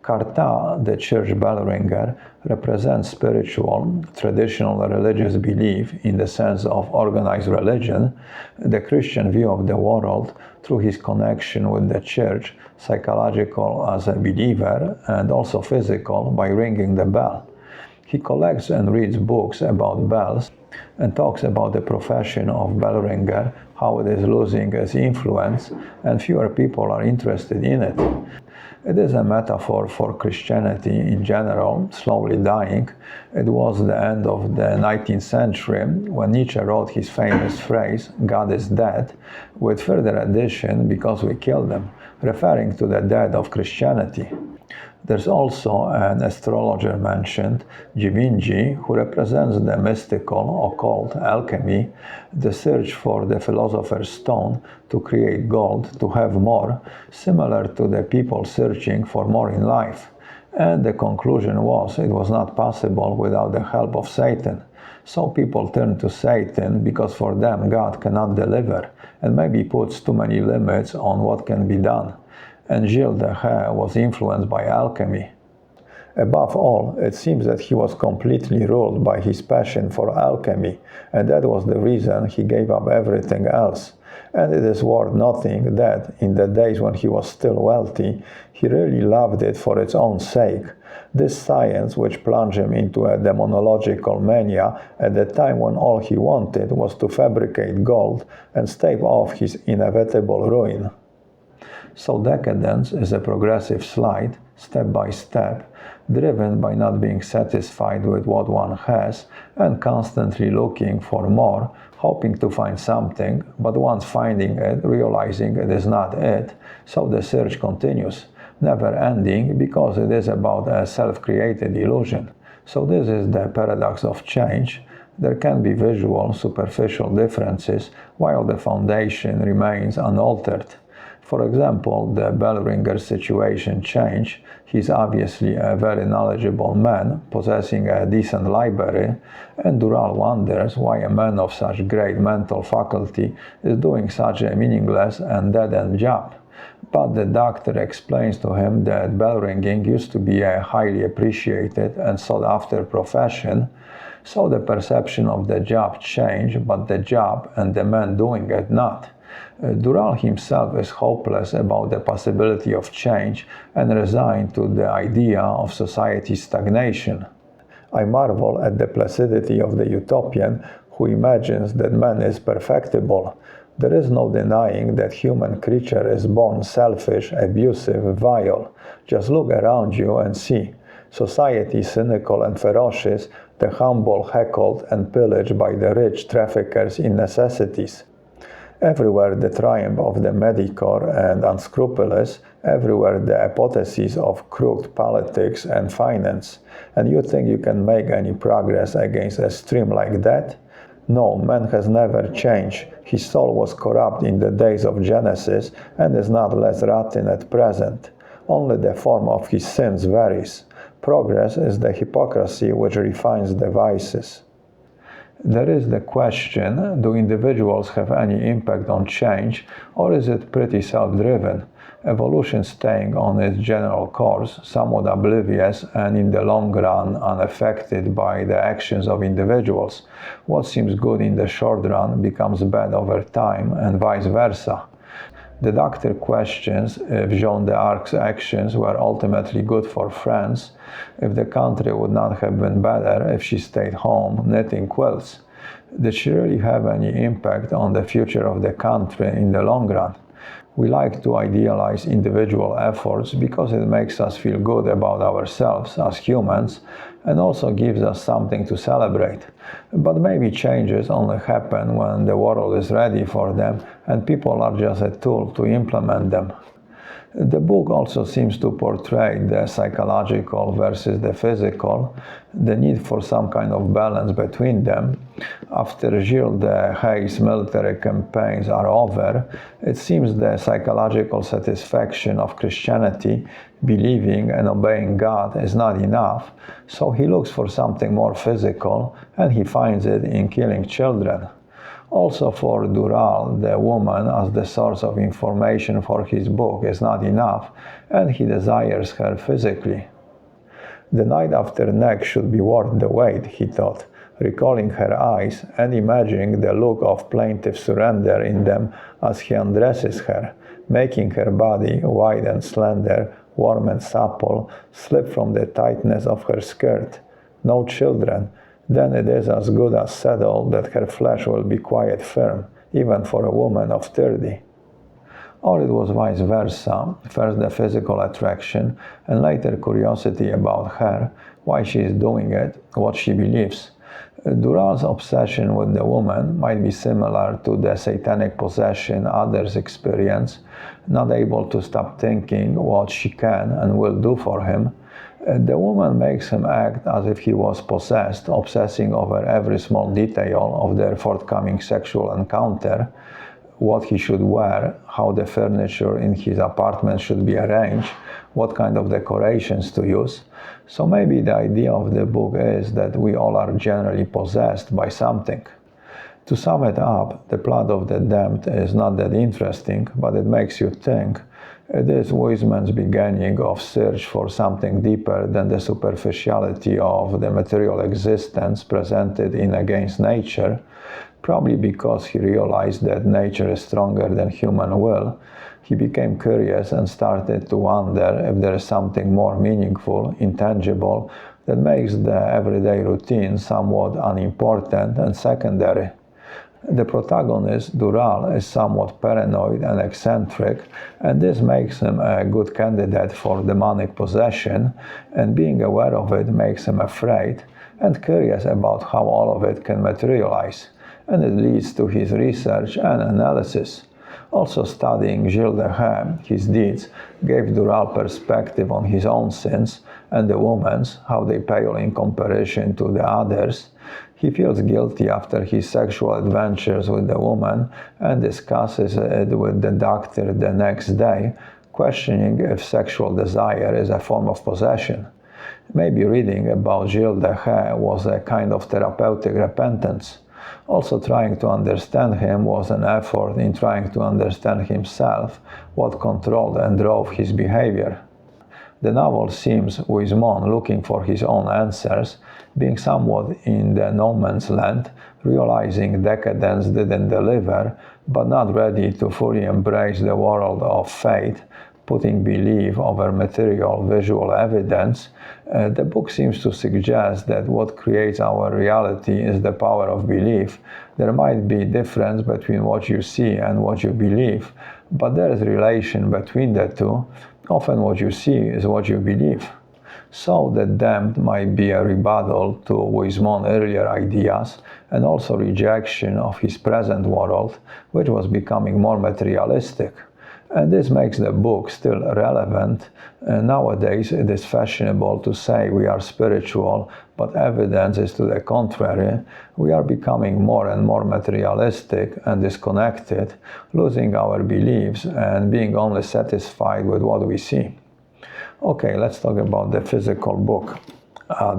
Carta, the church bell ringer, represents spiritual, traditional religious belief in the sense of organized religion, the Christian view of the world through his connection with the church, psychological as a believer and also physical by ringing the bell. He collects and reads books about bells and talks about the profession of bell ringer, how it is losing its influence, and fewer people are interested in it. It is a metaphor for Christianity in general, slowly dying. It was the end of the 19th century when Nietzsche wrote his famous phrase, "God is dead," with further addition, "because we killed them," referring to the death of Christianity. There's also an astrologer mentioned, Givenchy, who represents the mystical, occult, alchemy, the search for the philosopher's stone to create gold, to have more, similar to the people searching for more in life. And the conclusion was it was not possible without the help of Satan. So people turn to Satan because for them God cannot deliver and maybe puts too many limits on what can be done. And Gilles de Rais was influenced by alchemy. Above all, it seems that he was completely ruled by his passion for alchemy, and that was the reason he gave up everything else. And it is worth noting that, in the days when he was still wealthy, he really loved it for its own sake. This science which plunged him into a demonological mania at the time when all he wanted was to fabricate gold and stave off his inevitable ruin. So decadence is a progressive slide, step by step, driven by not being satisfied with what one has and constantly looking for more, hoping to find something, but once finding it, realizing it is not it, so the search continues, never ending because it is about a self-created illusion. So this is the paradox of change. There can be visual, superficial differences while the foundation remains unaltered. For example, the bell ringer situation change. He's obviously a very knowledgeable man, possessing a decent library, and Dural wonders why a man of such great mental faculty is doing such a meaningless and dead-end job. But the doctor explains to him that bell ringing used to be a highly appreciated and sought-after profession, so the perception of the job changed, but the job and the man doing it not. Dural himself is hopeless about the possibility of change and resigned to the idea of society's stagnation. I marvel at the placidity of the utopian who imagines that man is perfectible. There is no denying that human creature is born selfish, abusive, vile. Just look around you and see. Society cynical and ferocious, the humble heckled and pillaged by the rich traffickers in necessities. Everywhere the triumph of the mediocre and unscrupulous, everywhere the apotheosis of crooked politics and finance. And you think you can make any progress against a stream like that? No, man has never changed. His soul was corrupt in the days of Genesis and is not less rotten at present. Only the form of his sins varies. Progress is the hypocrisy which refines the vices. There is the question, do individuals have any impact on change, or is it pretty self-driven? Evolution staying on its general course, somewhat oblivious and in the long run unaffected by the actions of individuals. What seems good in the short run becomes bad over time, and vice versa. The doctor questions if Jeanne d'Arc's actions were ultimately good for France, if the country would not have been better if she stayed home knitting quilts. Did she really have any impact on the future of the country in the long run? We like to idealize individual efforts because it makes us feel good about ourselves as humans and also gives us something to celebrate. But maybe changes only happen when the world is ready for them and people are just a tool to implement them. The book also seems to portray the psychological versus the physical, the need for some kind of balance between them. After Gilles de Rais' military campaigns are over, it seems the psychological satisfaction of Christianity, believing and obeying God, is not enough, so he looks for something more physical, and he finds it in killing children. Also for Dural, the woman as the source of information for his book is not enough, and he desires her physically. The night after next should be worth the wait, he thought, recalling her eyes and imagining the look of plaintive surrender in them as he undresses her, making her body, white and slender, warm and supple, slip from the tightness of her skirt. No children, then it is as good as settled that her flesh will be quite firm, even for a woman of 30. Or it was vice versa, first the physical attraction, and later curiosity about her, why she is doing it, what she believes. Dural's obsession with the woman might be similar to the satanic possession others experience, not able to stop thinking what she can and will do for him. The woman makes him act as if he was possessed, obsessing over every small detail of their forthcoming sexual encounter, what he should wear, how the furniture in his apartment should be arranged, what kind of decorations to use. So maybe the idea of the book is that we all are generally possessed by something. To sum it up, the plot of The Damned is not that interesting, but it makes you think. It is Huysmans' beginning of search for something deeper than the superficiality of the material existence presented in Against Nature, probably because he realized that nature is stronger than human will. He became curious and started to wonder if there is something more meaningful, intangible, that makes the everyday routine somewhat unimportant and secondary. The protagonist, Dural, is somewhat paranoid and eccentric, and this makes him a good candidate for demonic possession, and being aware of it makes him afraid and curious about how all of it can materialize, and it leads to his research and analysis. Also studying Gilles de Haye, his deeds, gave Dural perspective on his own sins and the woman's, how they pale in comparison to the others. He feels guilty after his sexual adventures with the woman and discusses it with the doctor the next day, questioning if sexual desire is a form of possession. Maybe reading about Gilles de Haye was a kind of therapeutic repentance. Also trying to understand him was an effort in trying to understand himself, what controlled and drove his behavior. The novel seems Huysmans looking for his own answers, being somewhat in the no man's land, realizing decadence didn't deliver, but not ready to fully embrace the world of faith, putting belief over material visual evidence. The book seems to suggest that what creates our reality is the power of belief. There might be difference between what you see and what you believe, but there is relation between the two. Often what you see is what you believe. So The Damned might be a rebuttal to Huysmans' earlier ideas and also rejection of his present world, which was becoming more materialistic. And this makes the book still relevant. Nowadays it is fashionable to say we are spiritual, but evidence is to the contrary. We are becoming more and more materialistic and disconnected, losing our beliefs and being only satisfied with what we see. Okay, let's talk about the physical book.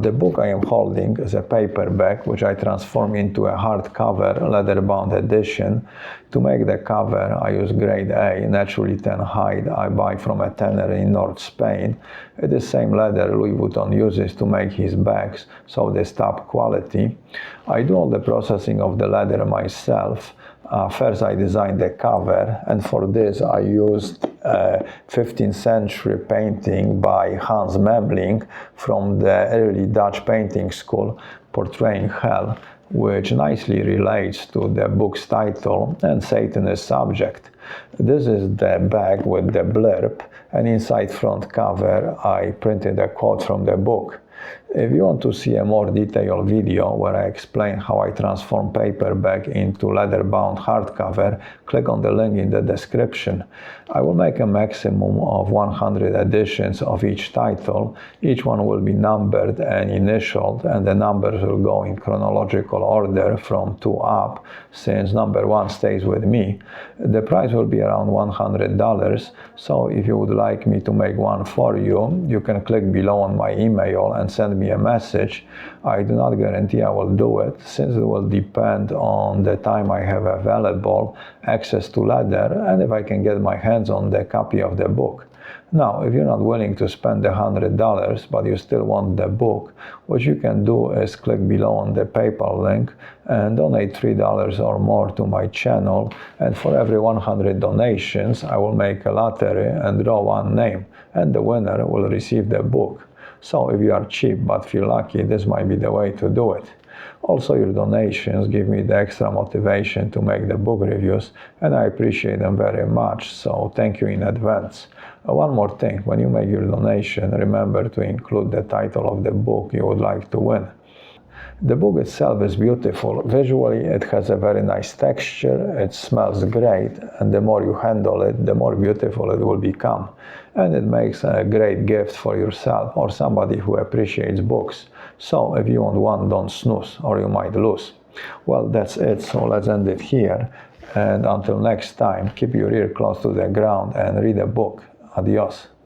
The book I am holding is a paperback which I transform into a hardcover leather-bound edition. To make the cover, I use grade A, naturally tan hide I buy from a tanner in North Spain. It is same leather Louis Vuitton uses to make his bags, so they top quality. I do all the processing of the leather myself. First I designed the cover, and for this I used a 15th century painting by Hans Memling from the early Dutch painting school, portraying hell, which nicely relates to the book's title and Satanist subject. This is the bag with the blurb, and inside front cover I printed a quote from the book. If you want to see a more detailed video where I explain how I transform paperback into leather-bound hardcover, click on the link in the description. I will make a maximum of 100 editions of each title. Each one will be numbered and initialed, and the numbers will go in chronological order from 2 up, since number 1 stays with me. The price will be around $100, so if you would like me to make one for you, you can click below on my email and send send me a message. I do not guarantee I will do it, since it will depend on the time I have available, access to letter, and if I can get my hands on the copy of the book. Now, if you're not willing to spend $100, but you still want the book, what you can do is click below on the PayPal link and donate $3 or more to my channel. And for every 100 donations, I will make a lottery and draw one name, and the winner will receive the book. So if you are cheap but feel lucky, this might be the way to do it. Also, your donations give me the extra motivation to make the book reviews, and I appreciate them very much, so thank you in advance. One more thing, when you make your donation, remember to include the title of the book you would like to win. The book itself is beautiful. Visually, it has a very nice texture, it smells great, and the more you handle it, the more beautiful it will become. And it makes a great gift for yourself or somebody who appreciates books. So if you want one, don't snooze, or you might lose. Well, that's it, so let's end it here. And until next time, keep your ear close to the ground and read a book. Adios.